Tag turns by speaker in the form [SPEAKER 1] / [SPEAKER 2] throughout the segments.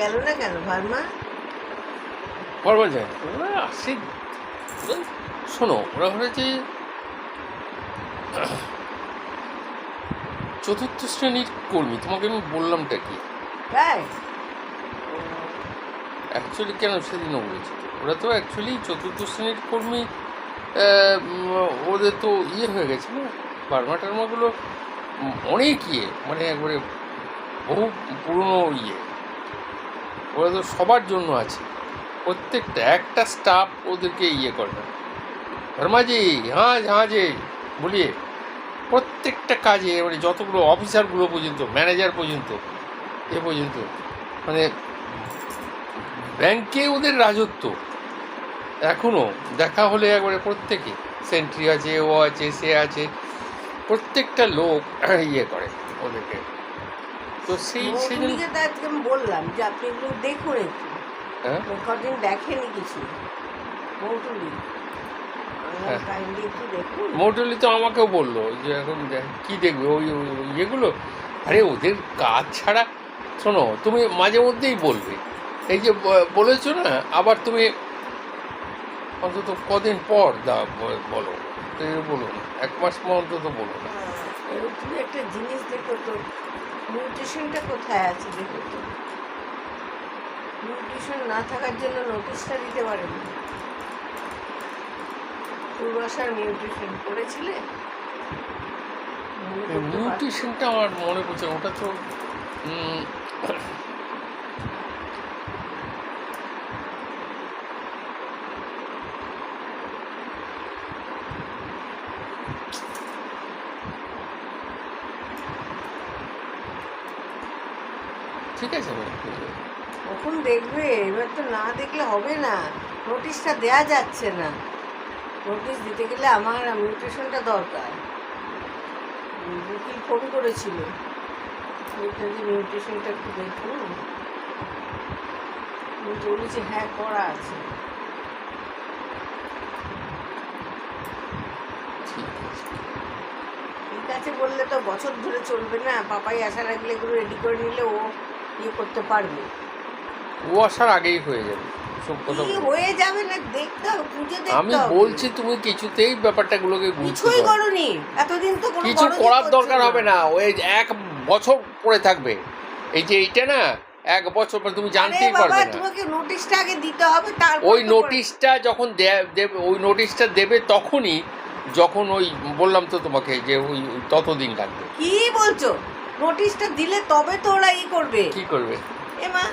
[SPEAKER 1] গেল না কেন ভার্মা?
[SPEAKER 2] ভার্মা যায় না, ওরা আসে। শোনো, ওরা হয়েছে চতুর্থ শ্রেণীর কর্মী। তোমাকে আমি বললামটা কি
[SPEAKER 1] তাই?
[SPEAKER 2] অ্যাকচুয়ালি কেন সেদিনও বলেছি, ওরা তো অ্যাকচুয়ালি চতুর্থ শ্রেণীর কর্মী। ওদের তো হয়ে গেছে না, ভার্মা টার্মাগুলো অনেক মানে একবারে বহু পুরনো ওরা তো সবার জন্য আছে, প্রত্যেকটা একটা স্টাফ ওদেরকে করে না। ভার্মাজি হ্যাঁ হ্যাঁ যে বলিয়ে প্রত্যেকটা কাজে মানে যতগুলো অফিসারগুলো পর্যন্ত, ম্যানেজার পর্যন্ত, পর্যন্ত মানে ব্যাংকে ওদের রাজত্ব এখনও। দেখা হলে একবারে প্রত্যেকে, সেন্ট্রি আছে, ও আছে, সে আছে, প্রত্যেকটা লোক করে ওদেরকে। তো সেই
[SPEAKER 1] আজকে আমি বললাম যে আপনি এগুলো দেখুন একটু,
[SPEAKER 2] হ্যাঁ
[SPEAKER 1] কদিন দেখেনি কিছু মৌটুলি, একটু দেখুন।
[SPEAKER 2] মৌটুলি তো আমাকেও বললো যে এখন কি দেখবে ওই ইয়েগুলো। আরে ওদের কাজ ছাড়া, শোনো তুমি মাঝে মধ্যেই বলবে, এই যে বলেছো না, আবার তুমি অন্তত কদিন পর বলো, বলো না, 1 মাস অন্তত বলো না।
[SPEAKER 1] তুমি একটা জিনিস দেখো তো, নিউট্রিশনটা কোথায় আছে দেখো তো। নিউট্রিশন না থাকার জন্য নোটিশটা দিতে পারেন। পূর্বাশার নিউট্রিশন করেছিলে?
[SPEAKER 2] নিউট্রিশনটা আমার মনে পড়ছে, ওটা তো ঠিক আছে,
[SPEAKER 1] কখন দেখবে? এবার তো না দেখলে হবে না, নোটিশটা দেয়া যাচ্ছে না। নোটিশ দিতে গেলে আমার নিউট্রিশনটা দরকার। উকিল ফোন করেছিল, নিউট্রিশনটা একটু দেখুন। বলেছি হ্যাঁ করা আছে। ঠিক আছে বললে তো বছর ধরে চলবে না, পাপাই আসার আগে এগুলো রেডি করে নিলে ও করতে পারবে।
[SPEAKER 2] ও আসার আগেই হয়ে যাবে,
[SPEAKER 1] হয়ে যাবে না, দেখতে হবে, খুঁজে দেখতে হবে।
[SPEAKER 2] আমি বলছি তুমি কিছুতেই ব্যাপারটাগুলোকে
[SPEAKER 1] কিছুই করনি এতদিন, তো
[SPEAKER 2] কিছু করার দরকার হবে না। ওই 1 বছর পরে থাকবে, এই যে এইটা না, 1 বছর পরে তুমি জানতেই পারবে না।
[SPEAKER 1] তোমাকে নোটিশটা আগে দিতে হবে, তারপর
[SPEAKER 2] ওই নোটিশটা যখন দেবে, ওই নোটিশটা দেবে তখনই, যখন ওই বললাম তো তোমাকে যে ওই ততদিন লাগবে।
[SPEAKER 1] কি বলছো? নোটিশটা দিলে তবে তো ওরা করবে।
[SPEAKER 2] কি করবে?
[SPEAKER 1] এমা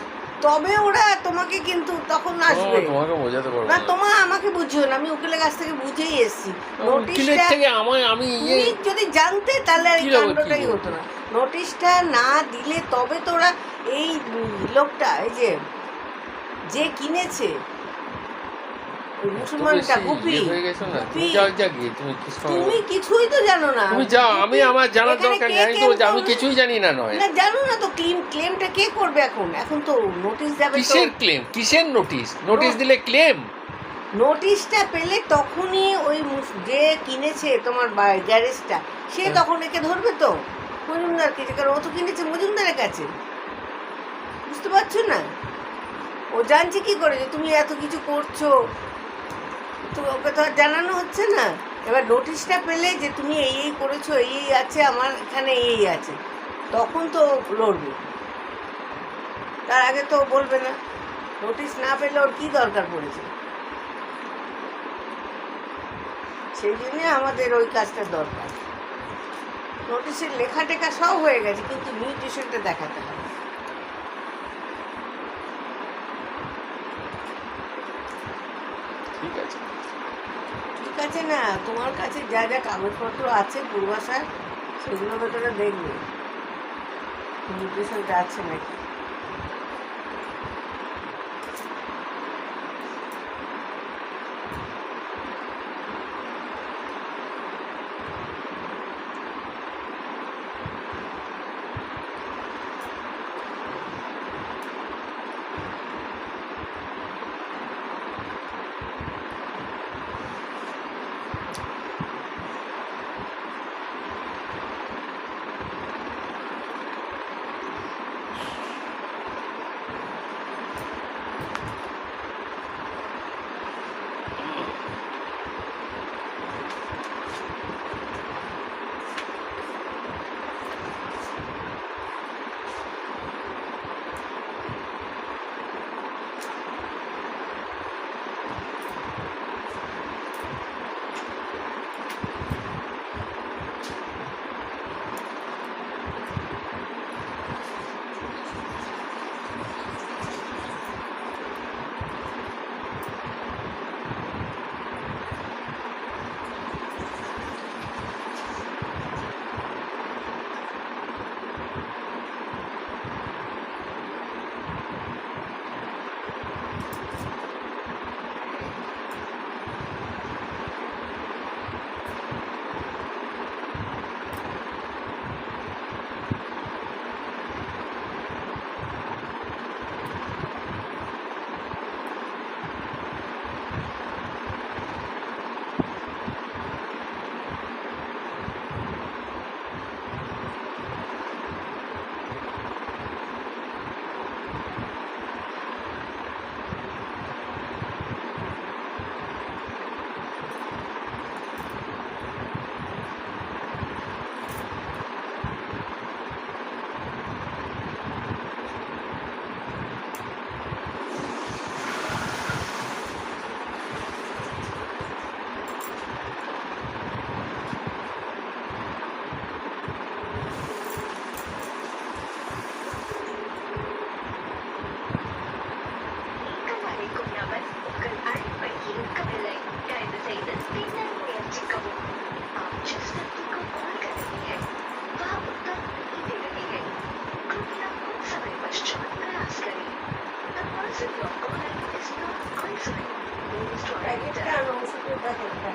[SPEAKER 1] তবে ওরা তোমাকে কিন্তু তখন আসবে।
[SPEAKER 2] তোমাকে বোঝাতে পারবো
[SPEAKER 1] না, তোমার আমাকে বুঝিও না, আমি উকিলের কাছ থেকে বুঝেই এসেছি।
[SPEAKER 2] উকিলের থেকে আমি
[SPEAKER 1] যদি জানতে তাহলে এই কাণ্ডটাই হতো না। নোটিশটা না দিলে তবে তো ওরা, এই লোকটা, এই যে কিনেছে মুসলমানটা, গুপি, তুমি কিছুই তো জানো না।
[SPEAKER 2] তুমি যাও, আমি আমার জানার দরকার নেই, আমি তো আমি কিছুই জানি না। নয়
[SPEAKER 1] না, জানো না তো ক্লেমটা কে করবে এখন তো নোটিশ যাবে।
[SPEAKER 2] কিসের ক্লেম? কিসের নোটিশ? নোটিশ দিলে ক্লেম?
[SPEAKER 1] নোটিশটা পেলে তখনই ওই যে কিনেছে তোমার গ্যারেজটা, সে তখন একে ধরবে তো মজুমদারকে, কারণ ও তো কিনেছে মজুমদারের কাছে। বুঝতে পারছো না? ও জানছে কি করে যে তুমি এত কিছু করছো, তো ওকে তো আর জানানো হচ্ছে না। এবার নোটিশটা পেলে যে তুমি এই করেছো, এই আছে, আমার এখানে এই আছে, তখন তো লড়বে। তার আগে তো বলবে না। নোটিশ না পেলে ওর কি দরকার পড়েছে? সেই জন্যে আমাদের ওই কাজটা দরকার। নোটিশের লেখা টেখা সব হয়ে গেছে, কিন্তু নিউট্রিশনটা দেখাতে হবে।
[SPEAKER 2] ঠিক আছে,
[SPEAKER 1] ঠিক আছে না, তোমার কাছে যা যা কাগজপত্র আছে পূর্বাশার, সেগুলো ভেতরে দেখবে নিউট্রিশনটা আছে নাকি। প্যাকেটটা আর ওষুধের প্যাকেটটা